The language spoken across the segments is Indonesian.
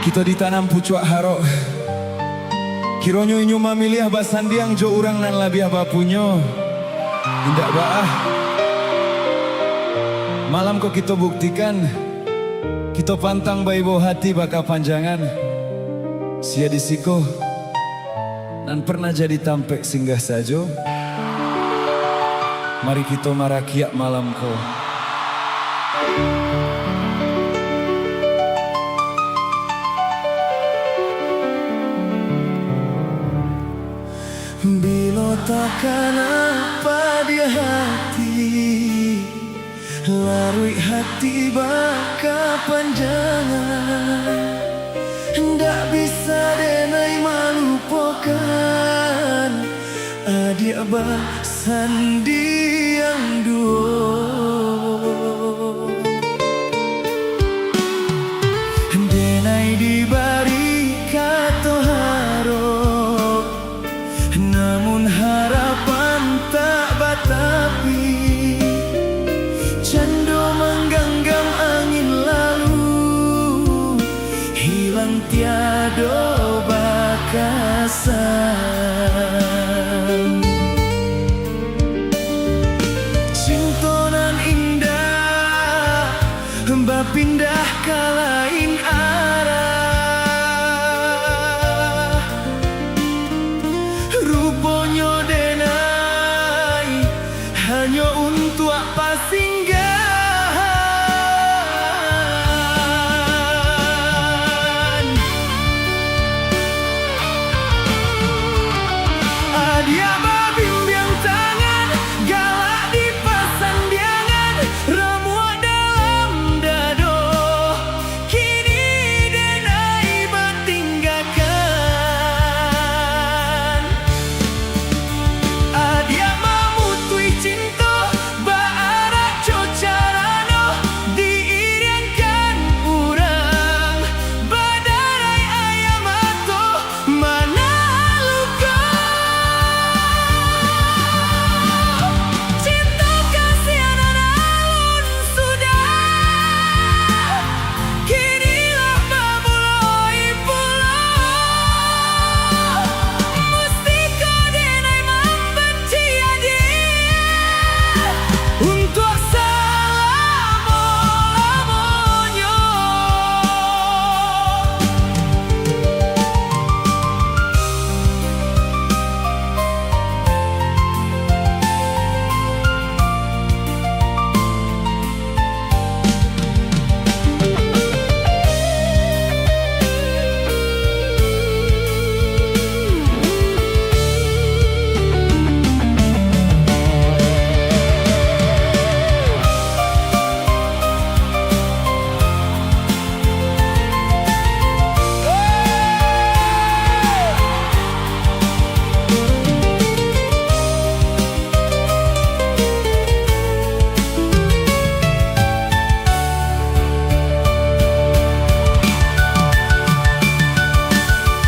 Kita ditanam pucuak harok Kironyo inyo mamilih basandiang jo urang nan labiah bapunyo Indak baah Malam kok kita buktikan Kita pantang baibo hati baka panjangan Sia disiko Nan pernah jadi tampek singgah sajo Mari kita marakiak malam ko Bila takkan apa dia hati Larui hati baka panjangan Ndak bisa denai malupakan Adik basandiang duo Denai dibari kato harap Namun harapan tak batapi Cando menggenggam angin lalu Hilang tiado bakasan Cintonan indah Mbak pindah ke lain arah Rupanya denai Hanya untuk apa singgahan Adia babimbiang tangan Galak di pasandiangan Ramuan dalam dado Kini denai bertinggalkan Adia mamutui cinta Baarak cocarano Diiriankan urang Badarai ayam atau mana luka Cinta kasihanan alun sudah Kinilah memulai pulau Mesti kau denai membenci adik Untuk selama-lamanya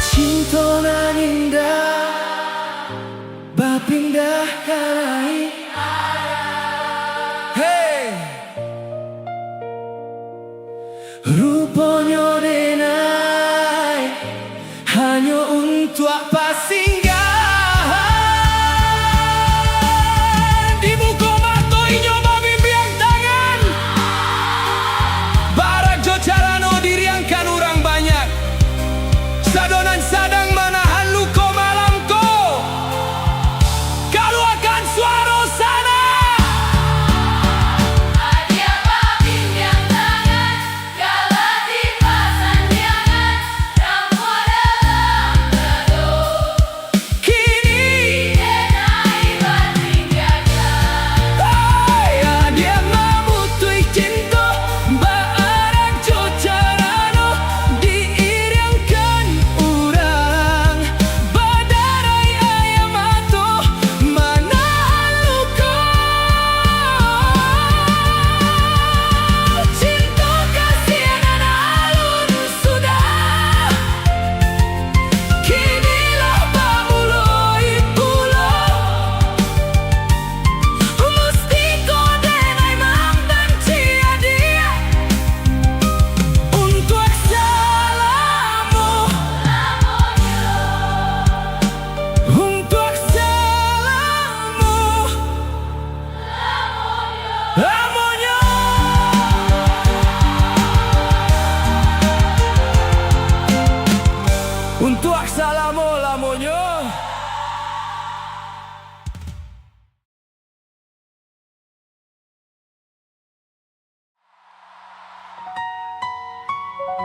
Cintonan indah Bapindah ke lain Hey Rupanya denai Hanya untuk apa singgahan Di buku mato inyo babimbiang tangan Barak jo carano diriangkan orang banyak Sadonan sadang manahan luko malamko Kalau akan suara sana Adia babimbiang tangan Galak di pasandiangan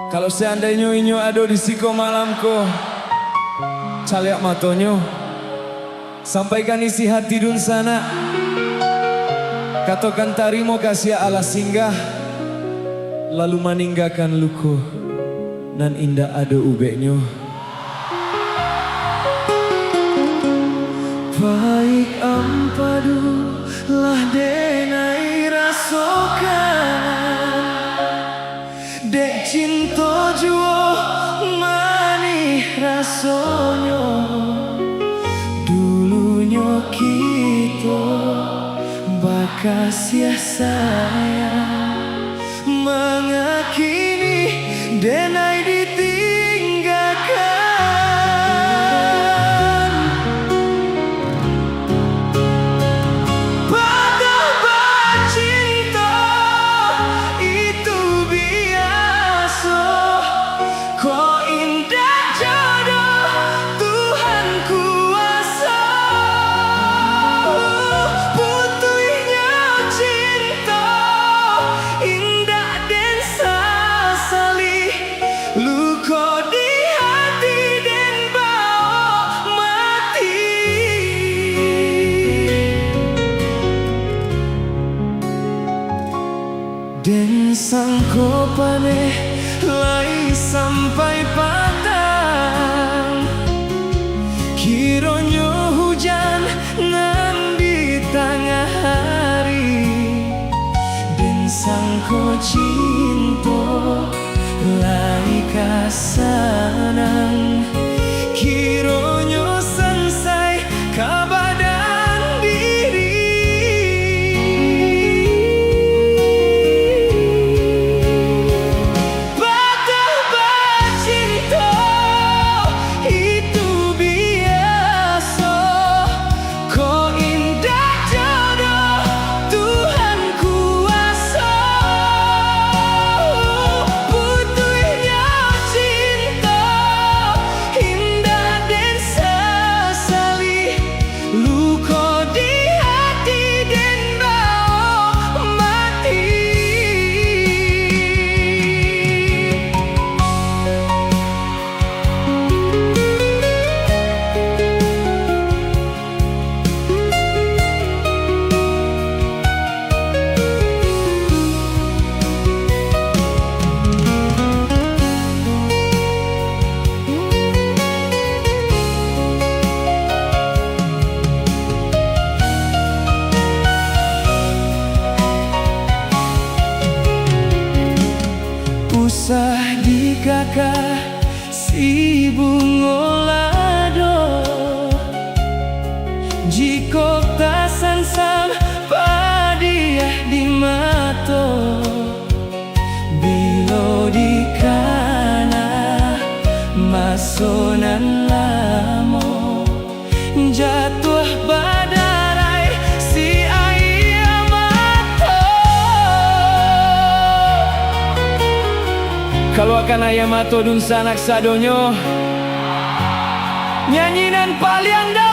Kalau seandainya inyo ado di siko malamko, caliak matonyo, sampaikan isi hati dun sana. Katakan tarimo kasih ala singgah, lalu meninggalkan luko, nan indah ado ubeknyo. Baik ampadu lah denai rasokan, dek cinta juo manih rasonyo. Dulunya kita bakas ya sayang, mengakini denai ditinggalkan. Patah bercinta itu biasa, kok indah jodoh Tuhan kuasa. Putuhnya cinta indah dan sasali, luka di hati dan bawa mati. Dan sangko paneh lai sampai patang, kironyo hujan nan di tengah hari. Dan sangko cinta lai kasanang, kironyo selesai kabadan diri. Patah bercinta itu biasa, kok indah jodoh Tuhan kuasa. Putuhnya cinta indah dan sesali, luka di hati dan bawa mati. Usah dikakak si bungolado, jika tasan sam padiah di mato. Bilo di kana masonan lamo, jatuh badarai si ayah mato. Kalau akan ayam atau dun sanak sadonyo, nyanyinan paling dalam.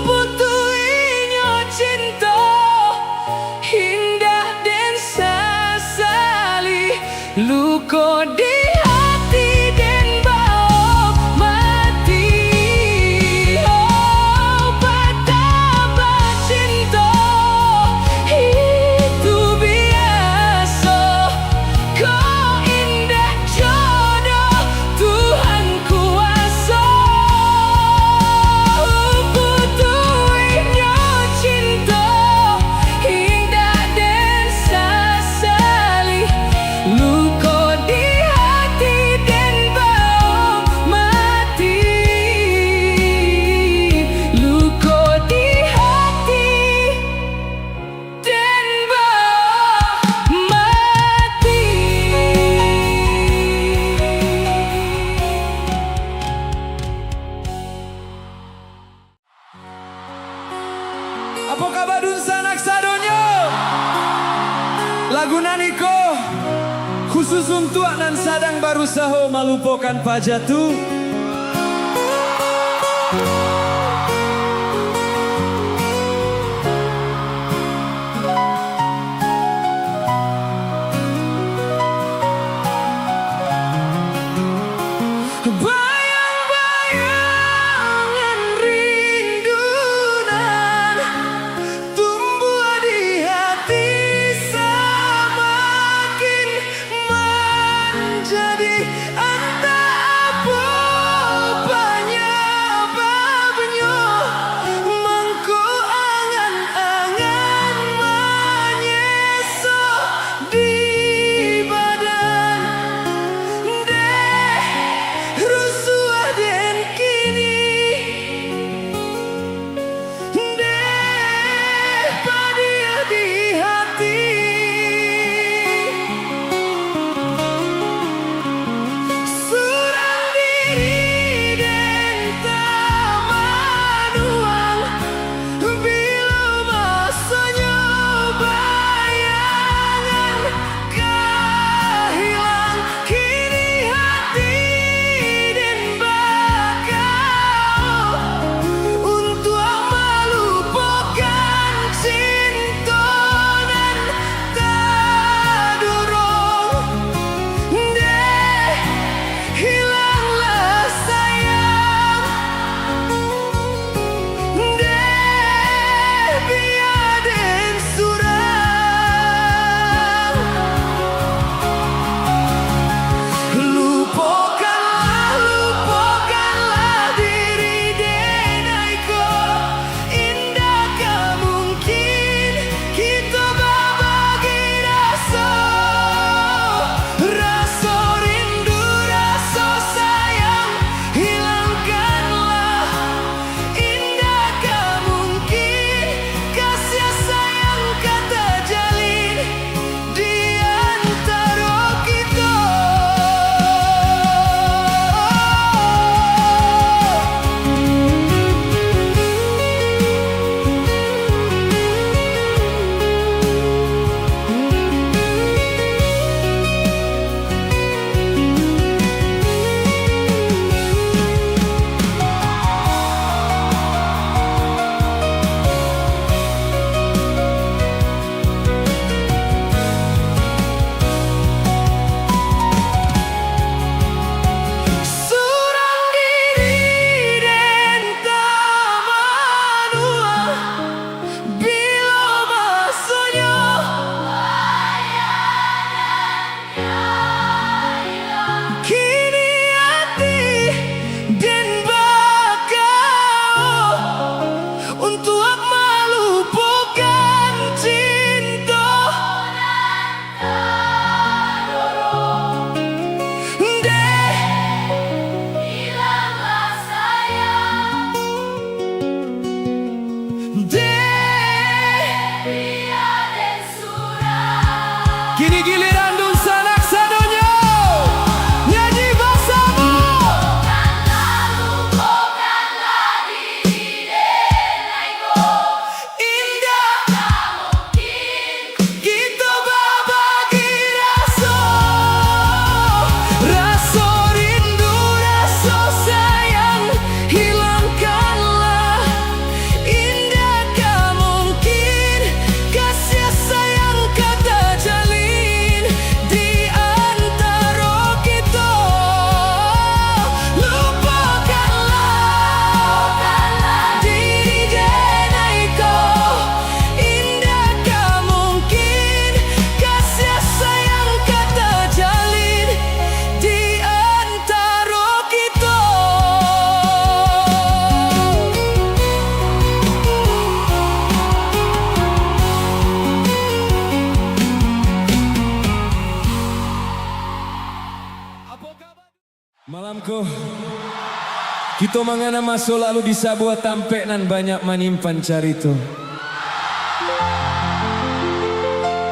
Putuhnya cinta indah dan sesali, luka di hati dan bawa mati. Oh, patah bercinta itu biasa, kok indah jodoh Tuhan kuasa. Putuhnya cinta indah dan sesali, luka di hati dan bawa mati. Luka di hati dan bawa mati. Apa kabar dun sanak sadonyo? Lagu naniko Khusus untuk nan sadang baru saho malupokan pajatu. Bayang-bayangan rindunan tumbuh di hati semakin menjadi entah apa penyebabnya. Mengko angan-angan menyesal di badan deh rusuh dan kini deh padia di hati. Surang diri dan tamanuang bila masanya bayangan kehilang. Kini hati dan bakal untuk melupakan cinta dan tak dorong deh hilanglah sayang deh biar dan surang. Lupakanlah diri denaiku. Indah gak mungkin kita berbagi rasa. Rasa rindu, rasa sayang hilangkanlah. Indah gak mungkin kasih sayang kata jalin di antara kita. Surang diri dan tamanuang bila masanya kini hati dan bakal untuk melupakan cinta deh hilanglah sayang deh biar dan surang. Kini giliran dun sanak sadonya nyanyi bersama. Lupakanlah diri denaiku. Indah tak mungkin Kita berbagi rasa. rasa rindu, rasa sayang hilangkanlah. Indah gak mungkin kasih sayang kata jalin di antara kita. Lupakanlah diri denaiku. Indah gak mungkin kasih sayang kata jalin di antara kita. Malamku kita mangana masuk lalu di sebuah tampek nan banyak manimpan carito.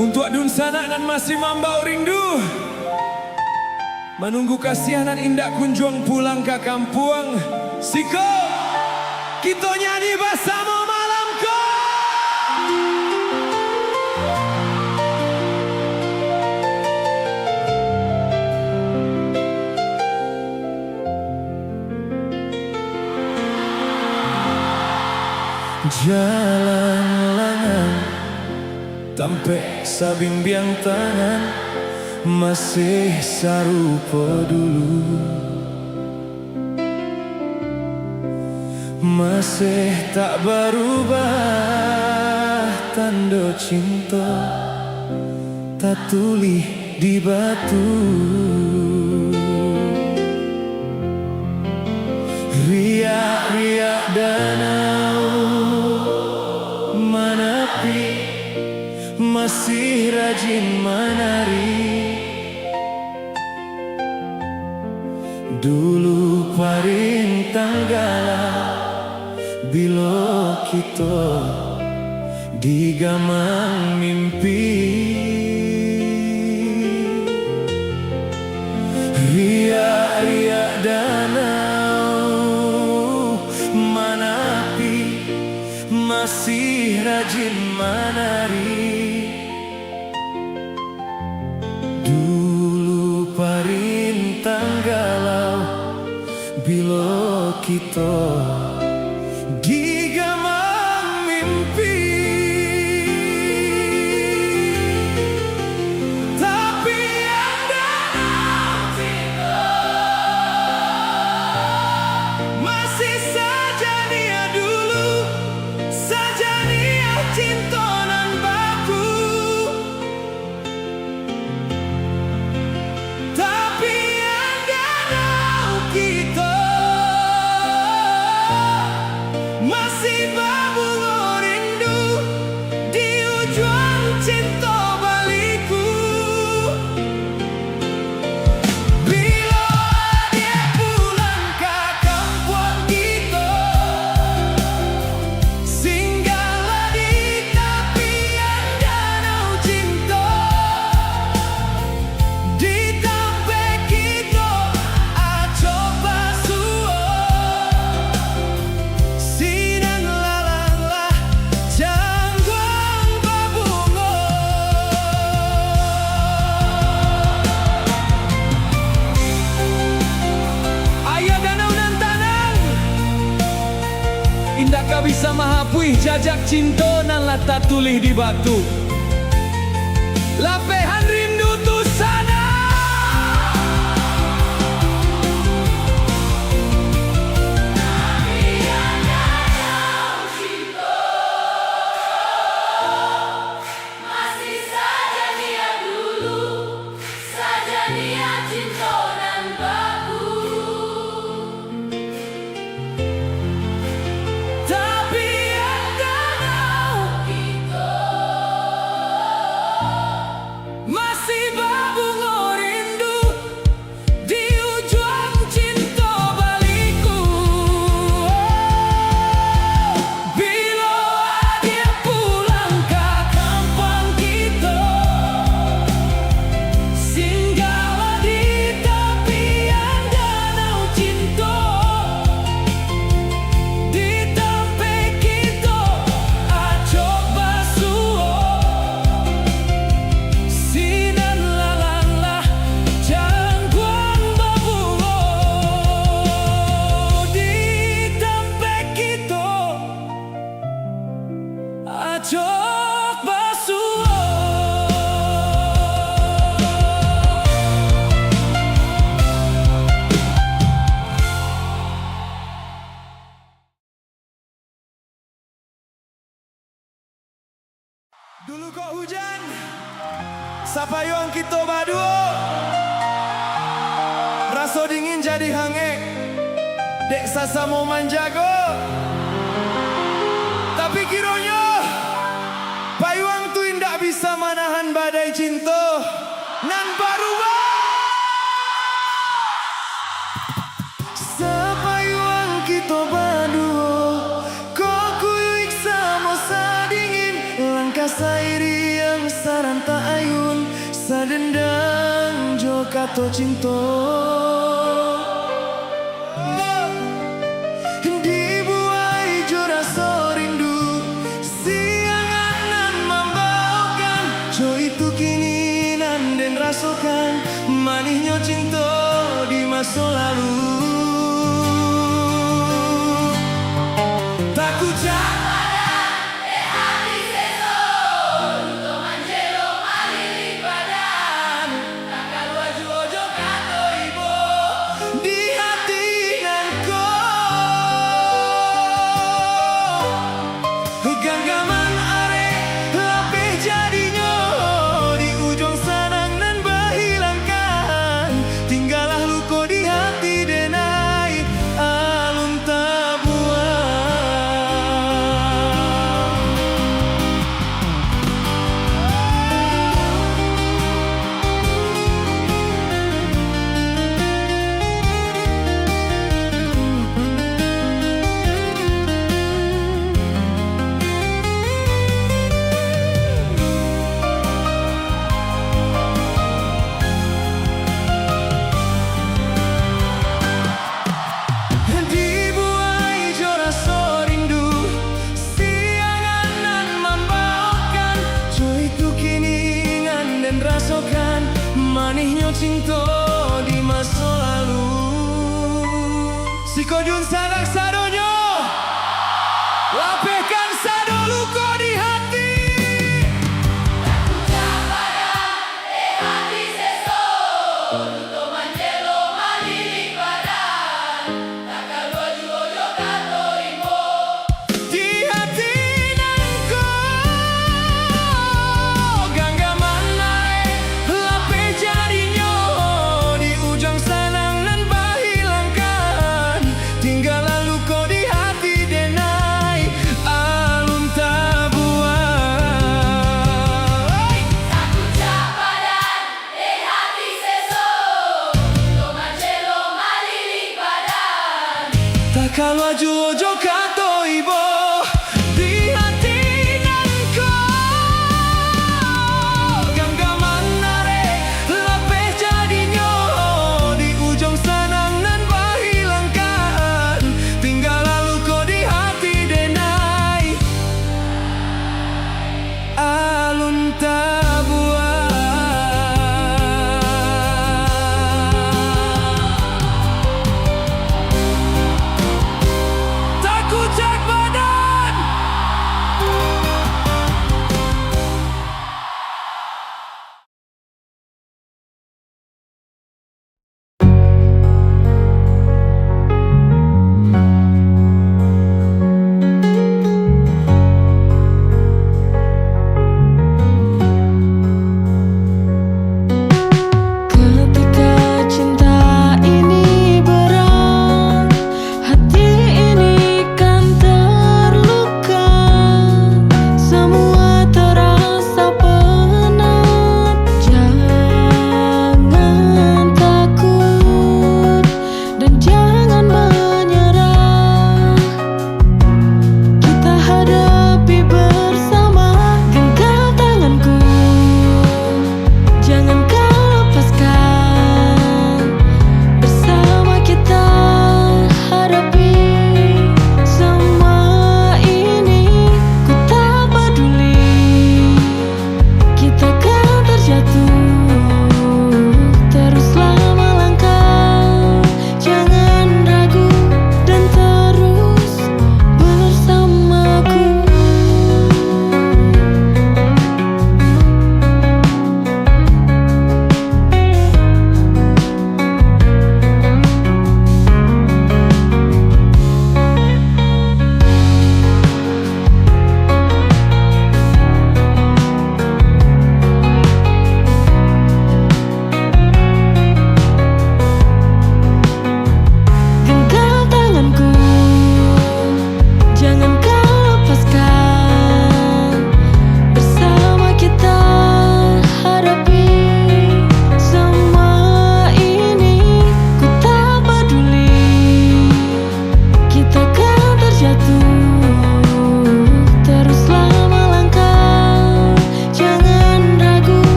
Untuk dun sanak nan masih mambau rindu menunggu kasihanan indah kunjung pulang ke kampung. Siko kita nyanyi bersama malamku. Jalan lanang tampe sabimbiang tangan masih sarupa dulu, masih tak berubah tanda cinta tak tulis di batu. Riak-riak danau menepi masih rajin menari. Dulu paring tanggala bila kita digamang mimpi. Riak-riak danau menepi masih rajin menari. Dulu parintang galau bila kita digamang mimpi. Tapi yang dalam cinta masih saja dia dulu, saja dia cinta nan baku. Tapi yang dalam kita masih berbunga rindu di ujung cinta baliku. Bila dia pulang ke kampung kita, singgahlah di tepian danau cinta. Di tempat kita coba suo, sinan lalanglah jangkung berbunga. Ayah danau nan tanang, indah kau bisa mahapui jajak cinta nan lata tulih di batu. Lapehan rindu tu sana. Masih saja dia dulu, saja dia cinta nan baku. Tapi yang danau kita masih berbunga rindu di ujung cinta baliku. Bila dia pulang ke kampung kita, singgahlah di tepian danau cinta. Di tempat kita coba suo, sinan lalanglah jangkung berbunga. Di tempat kita coba suo. Dulu kok hujan, sapayuang kita baduo, rasa dingin jadi hangek, dek sasa mau manjago. Tapi kiranya payuang tu indak bisa menahan badai cinta nan berubah. Sapayuang kita baduo, kok kuyuk sama sadingin, langkah sairi yang saranta ayun, sadendang jo kato cinta. Dibuai jo rasa rindu, siangan nan membawakan, jo itu keinginan dan rasakan manisnya cinta di masa lalu. Tak ku pada rasakan manihnya cinta di masa lalu. Si kojun sanak sadonyo lapehkan sado luka di hati. Puja pada hati seso, luto manjelo mandiri badan, takal baju ojo kato imo. Di hati nangko ganggaman naik lape jadinya di ujung sanang nan bahilangkan tinggalan luka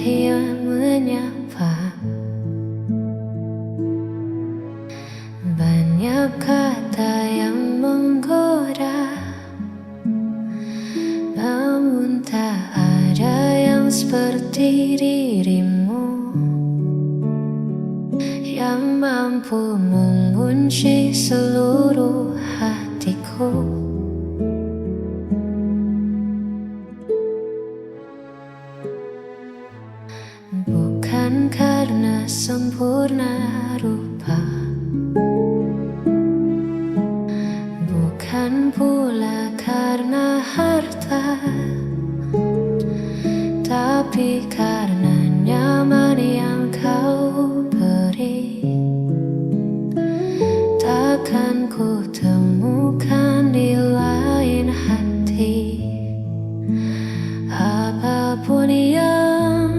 cahaya menyapa. Banyak kata yang menggoda, namun tak ada yang seperti dirimu yang mampu mengunci seluruh hatiku. Bukan karena sempurna rupa, bukan pula karena harta, tapi karena nyaman yang kau beri. Takkan ku temukan di lain hati. Apapun yang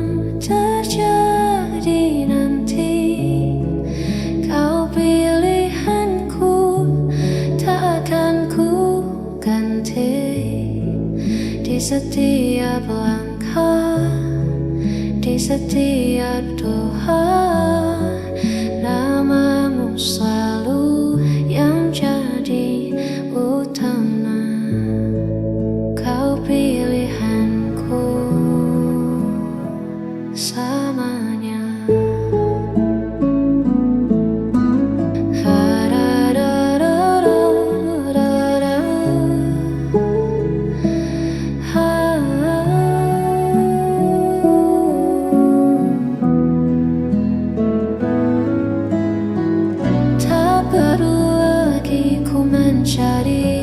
terjadi nanti, kau pilihanku, tak akan ku ganti. Di setiap langkah, di setiap doa, namamu selalu yang jadi utama. Kau pilihanku selamanya. Tak perlu lagi ku mencari,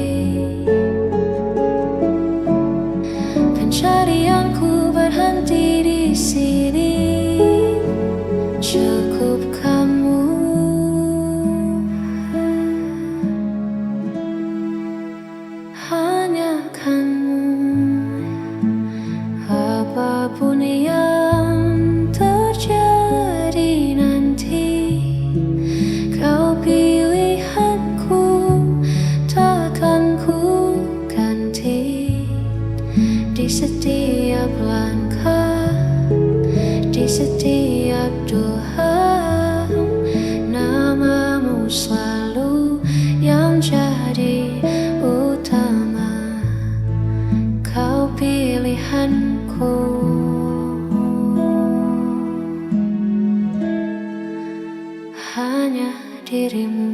pencarianku berhenti di sini. Cukup kamu, hanya kamu. Apapun yang terjadi nanti, kau pilihanku, takkan ku ganti. Di setiap langkah, di setiap doa, namamu selalu yang jadi utama. Kau pilihanku, hanya dirimu.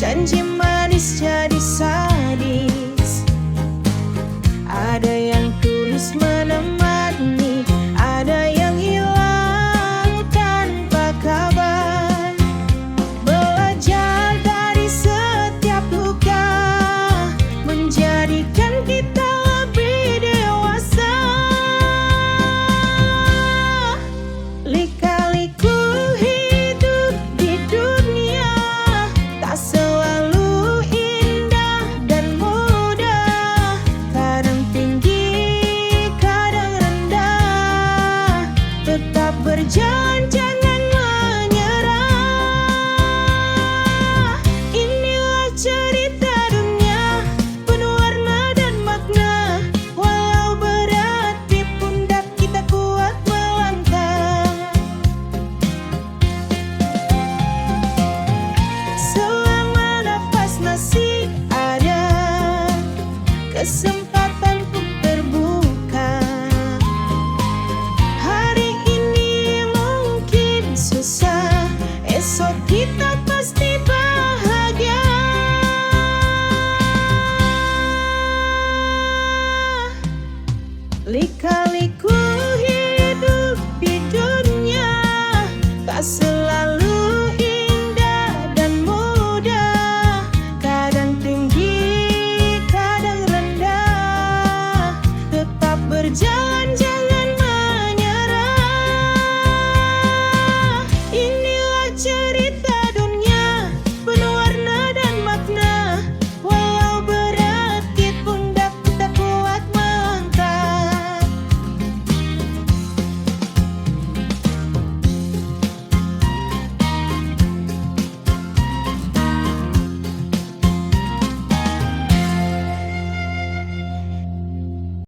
Janji manis jadi sadis. Ada yang tulus menemani, ada yang hilang tanpa kabar. Belajar dari setiap luka menjadikan kita lebih dewasa. Lika-liku hidup di dunia tak selalu indah dan mudah. Kadang tinggi, kadang rendah, tetap berjalan